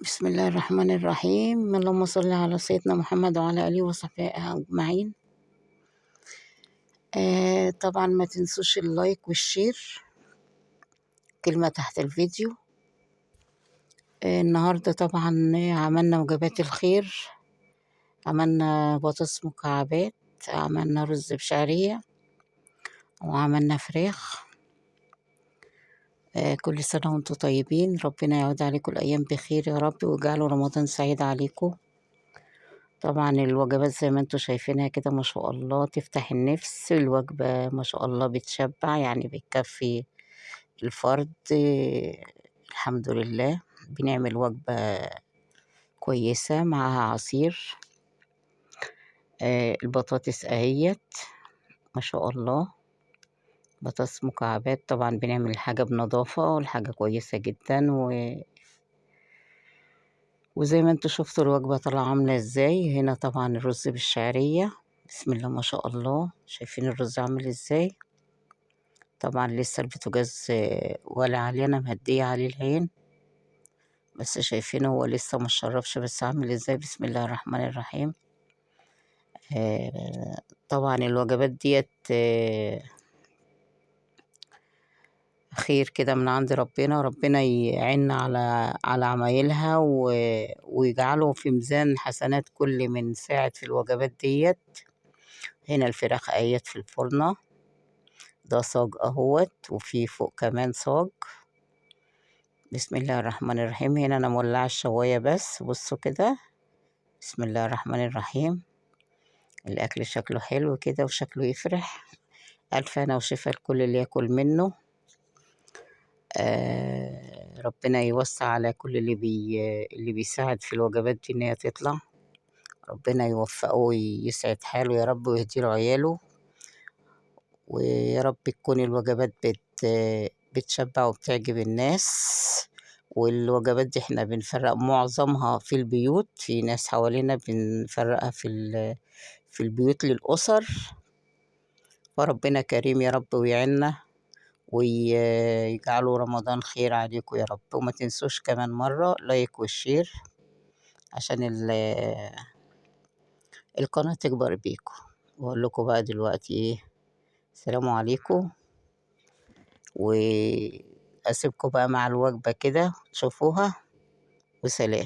بسم الله الرحمن الرحيم. اللهم صل على سيدنا محمد وعلى آله وصحبه أجمعين. طبعا ما تنسوش اللايك والشير، كلمة تحت الفيديو. النهاردة طبعا عملنا وجبات الخير، عملنا بطاطس مكعبات، عملنا رز بشعرية، وعملنا فراخ. كل سنة وانتم طيبين، ربنا يعود عليكم الأيام بخير يا رب، ويجعله رمضان سعيد عليكم. طبعا الوجبات زي ما انتوا شايفينها كده ما شاء الله تفتح النفس. الوجبة ما شاء الله بتشبع، يعني بتكفي الفرد. الحمد لله بنعمل وجبة كويسة معها عصير. البطاطس اهيت ما شاء الله، بطاطس مكعبات. طبعا بنعمل الحاجة بنظافة والحاجة كويسة جدا وزي ما انتوا شفتوا الوجبة طالعة عاملة ازاي. هنا طبعا الرز بالشعرية، بسم الله ما شاء الله، شايفين الرز عامل ازاي. طبعا لسه البوتاجاز ولا عليه، انا مهدية عليه العين، بس شايفينه هو لسه مشربش، بس عامل ازاي. بسم الله الرحمن الرحيم. طبعا الوجبات ديت خير كده من عند ربنا، ربنا يعيننا على عمايلها ويجعله في ميزان حسنات كل من ساعد في الوجبات ديت. هنا الفراخ اهيت في الفرنة، ده صاج اهوت، وفي فوق كمان صاج. بسم الله الرحمن الرحيم. هنا انا مولعه الشوايه بس، بصوا كده، بسم الله الرحمن الرحيم. الاكل شكله حلو كده وشكله يفرح. الف هنا وشفا لكل اللي ياكل منه. ربنا يوسع على كل اللي بيساعد في الوجبات دي ان هي تطلع. ربنا يوفقه ويسعد حاله يا رب، ويهديله عياله، ويا رب تكون الوجبات بتشبع وبتعجب الناس. والوجبات دي احنا بنفرق معظمها في البيوت، في ناس حوالينا بنفرقها في البيوت للأسر. فربنا كريم يا رب ويعيننا ويجعله رمضان خير عليكم يا رب. وما تنسوش كمان مرة لايك والشير عشان القناة تكبر بيكم. واقول لكم بقى دلوقتي ايه، السلام عليكم، واسيبكم بقى مع الوجبة كده تشوفوها، وسلام.